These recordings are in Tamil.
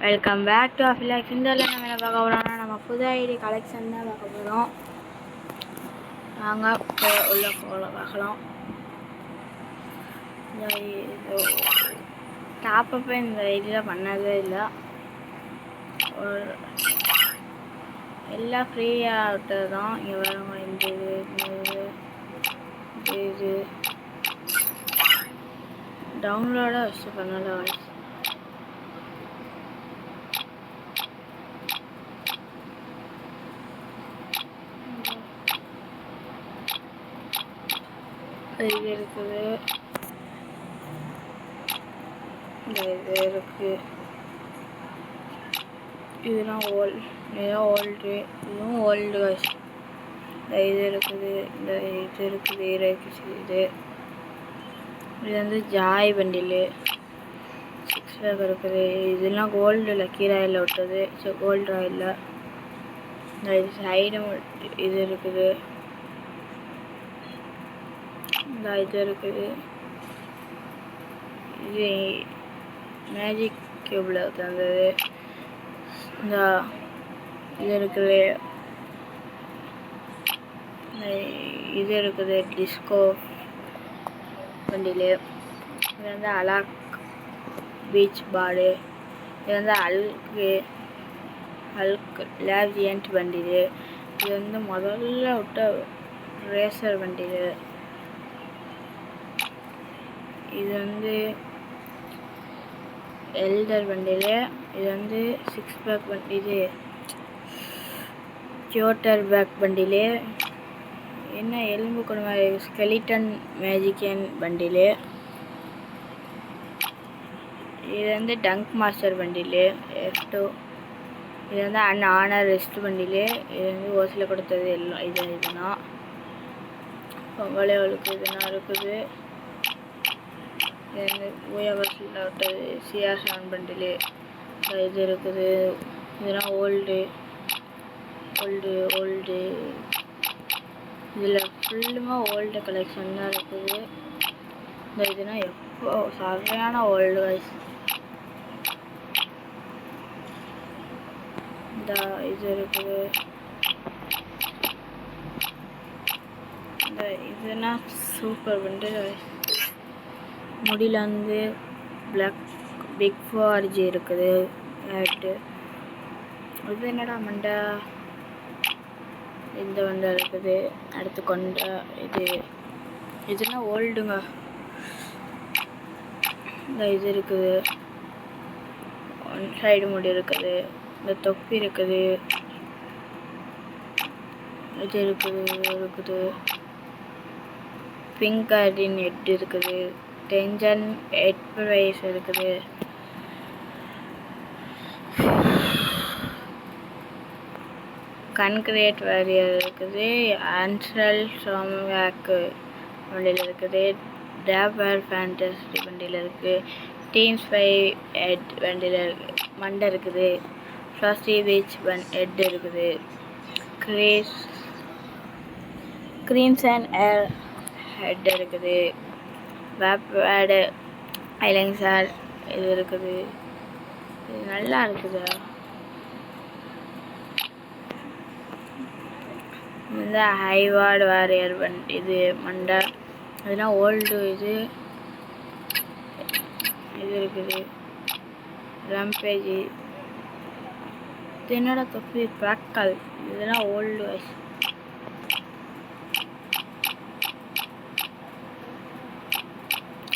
Welcome back to அஃபிலாக்ஸ். இந்த நம்ம என்ன பார்க்க போகிறோம்னா நம்ம புது ஐடி கலெக்ஷன் தான் பார்க்க போகிறோம். நாங்கள் உள்ள பார்க்கலாம். டாப்பப்போ இந்த ஐடியில் பண்ணதே இல்லை. ஒரு எல்லாம் ஃப்ரீயாக விட்டது தான். இங்கே வரவங்க இது டவுன்லோடாக வச்சு பண்ணல. இது இருக்குது, இது இருக்குது, இதெல்லாம் ஓல்டு, இதுவும் ஓல்டு வாய்ஸ். இது இருக்குது, இது இருக்குது, இது வந்து ஜாய் பண்டில் 6 பேக் இருக்குது. இதெல்லாம் கோல்டு லக்கி ராயில் விட்டது. கோல்டு ராயில் இது சைடு இது இருக்குது, இது இருக்குது. இது மேஜிக் கியூப்ல தந்தது. இந்த இது இருக்குது, இது இருக்குது டிஸ்கோ பண்டில். இது வந்து அலாக் பீச் பாடு. இது வந்து அல்க் லேவியன்ட் பண்டில். இது வந்து முதல்ல விட்ட ரேசர் பண்டில். இது வந்து எல்டர் பண்டில். இது வந்து 6 பேக் இது ஜோட்டர் பேக் பண்டில். என்ன எலும்பு கொடுமை ஸ்கெலிட்டன் மேஜிக்கன் பண்டில். இது வந்து டங்க் மாஸ்டர் பண்டில் F2. இது வந்து ஆனர் ரெஸ்ட் பண்டில். இது வந்து ஓசில் கொடுத்தது எல்லாம் இதுனா பொங்கலே அவளுக்கு இதுனா இருக்குது. இது வந்து ஊயவசில் விட்டது CR7 பண்டில். இது இருக்குது, இதெல்லாம் ஓல்டு. இதில் ஃபுல்லுமே ஓல்டு கலெக்ஷன் தான் இருக்குது. இந்த இதுனா எப்போ சரியான ஓல்டு வாய்ஸ். இந்த இது இருக்குது, இந்த இதுனா சூப்பர் பண்டில் வாய்ஸ். முடியில் வந்து பிக் 4G இருக்குது. இது என்னடா மண்டை, இந்த மண்டை இருக்குது. அடுத்து கொண்ட இதுனா ஓல்டுங்க. இந்த இது இருக்குது, ஒன் சைடு முடி இருக்குது. இந்த தொப்பி இருக்குது, இது இருக்குது. பிங்க் கார்டின் ஹெட் இருக்குது. டென்ஷன் ஹெட் ப்ரைஸ் இருக்குது. கன்கிரேட் வாரியர் இருக்குது. ஆன்ஸ்ட்ரல் சோம்வேக்கு வண்டியில் இருக்குது. டேபர் ஃபேண்டசி வண்டியில் இருக்குது. டீன்ஸ் 5 ஹெட் வண்டியில் மண்டை இருக்குது. ஃப்ளாஸ்டி பீச் ஹெட் இருக்குது. கிரீம்சன் ஏர் ஹெட் இருக்குது. வேப்வேர்டு ஐலைன்சர் இது இருக்குது. இது நல்லா இருக்குது. இந்த ஹைவார்டு வாரியர் இது மண்டை. இதெல்லாம் ஓல்டு. இது இருக்குது ரம்பேஜ். இது என்னோட தொப்பி பிராக்கல். இதெல்லாம் ஓல்டு வாய்ஸ்.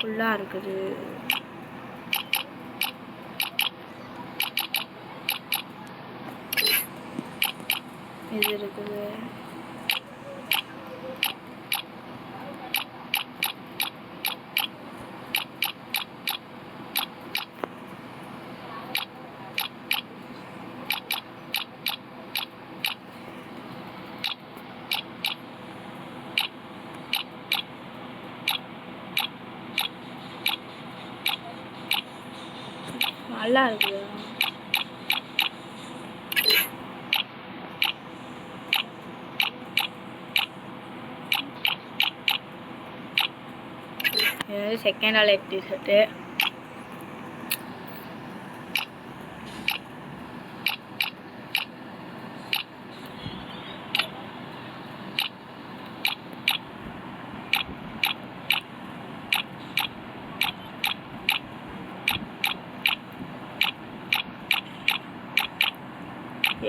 ஃபுல்லாக இருக்குது. இது இருக்குது. நல்லா இருக்குது. இது வந்து செகண்ட் ஆல் டிஷர்ட்டு.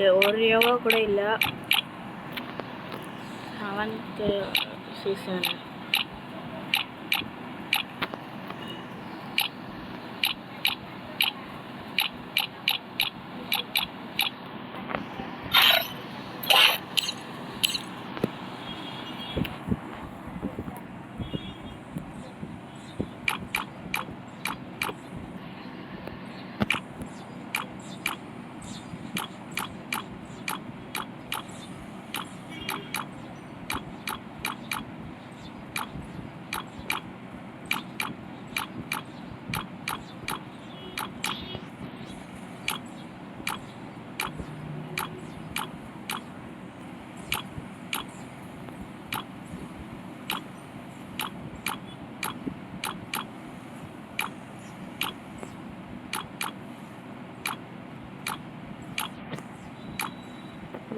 1 எவ்வளோ கூட இல்லை. 7th season.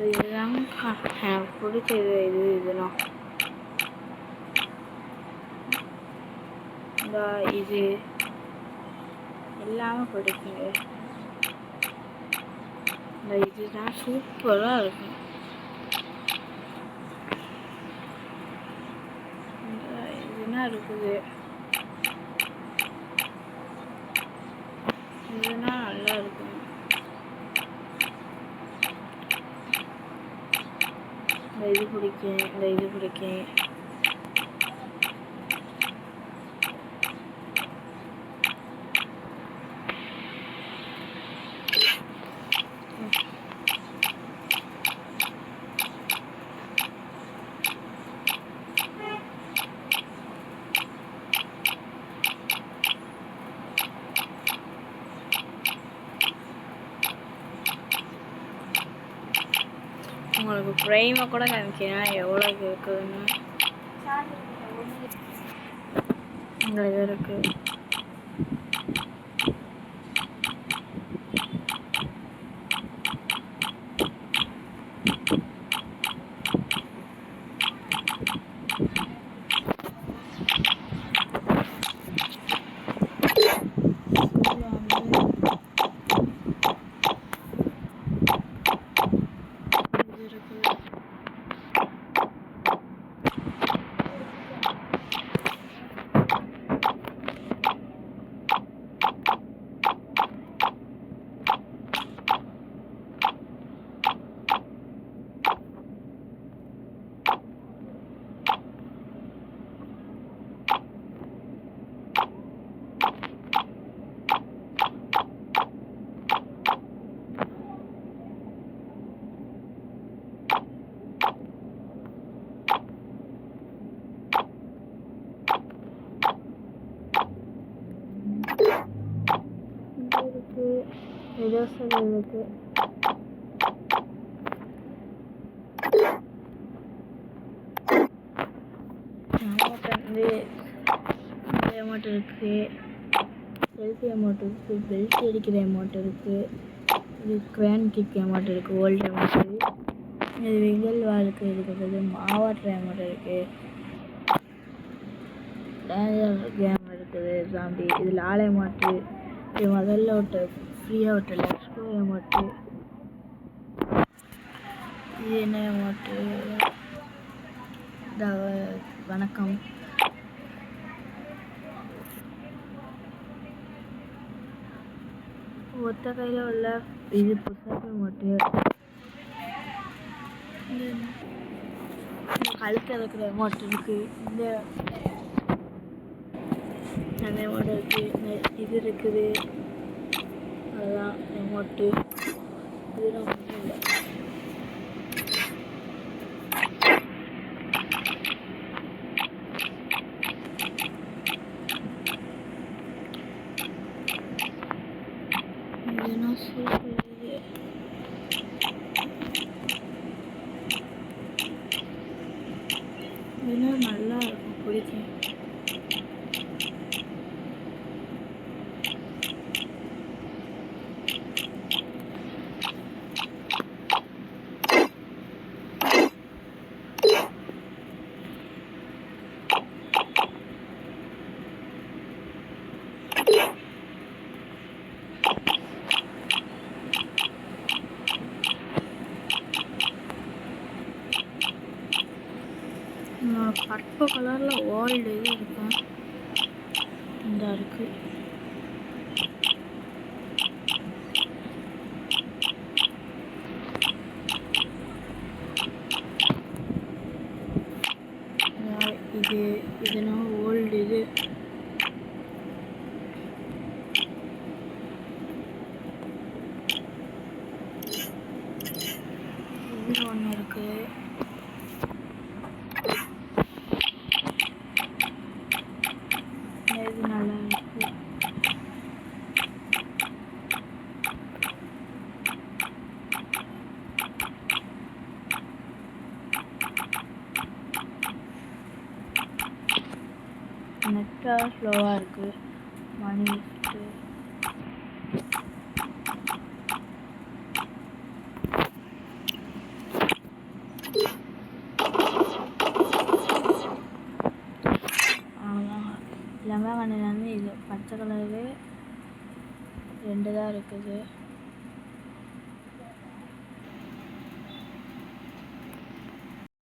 இதுதான் எனக்கு பிடிச்சது. இதெல்லாம் இது எல்லாமே பிடிக்குங்க. இதுதான் சூப்பராக இருக்கும். இதுதான் இருக்குது. இதுதான் நல்லா இருக்கும். இது பிடிக்கும். இது பிடிக்கும். உங்களுக்கு ப்ரைமை கூட காமிக்கிறேன் எவ்வளோ இருக்குதுன்னு. இங்கே இது இருக்குது. விதோசங்கள் இருக்கு. அமௌண்ட் இருக்கு. செல்ஃபி அமௌண்ட் இருக்கு. பெல்ட் அடிக்கிற அமௌண்ட் இருக்கு. இது கிரான் கிக் அமௌண்ட் இருக்கு. Old amount. இது விங்கல் வாழ்க்கை இருக்கிறது. மாவாட்டுற அமௌண்ட் இருக்கு. டேஞ்சர் கேம் இருக்குது. ஜாம்பி. இதில் ஆலை அமௌண்ட்டு. இது முதல்ல விட்டு ஃப்ரீயாக விட்டு லெக்ஸ்கோ அமௌண்ட்டு. இது என்ன அமௌண்ட்டு? வணக்கம். ஒத்த கையில் உள்ள இது புத்தகம் அமௌண்ட்டு. கழுத்தில் இருக்கிற அமௌண்ட் இருக்குது. இந்த அந்த அமௌண்ட் இருக்குது. இது இருக்குது. அதுதான் அமௌண்ட்டு. இதெல்லாம் ஒன்றும் இல்லை. இதெல்லாம் சூப்பர். இதெல்லாம் நல்லா இருக்கும். பிடிக்கும். பர்பிள் கலரில் ஓல்டு இது இருக்கும். இந்த இருக்குது. இதுனா ஓல்டு இது. இது ஒன்று இருக்குது. இது நல்லா இருக்கு. நெட்டாக ஸ்லோவாக இருக்குது. மணி இருக்குது. அவ்வளோதான். லெமன் கண்ணில் வந்து இது பச்சை கலரு 2 தான் இருக்குது.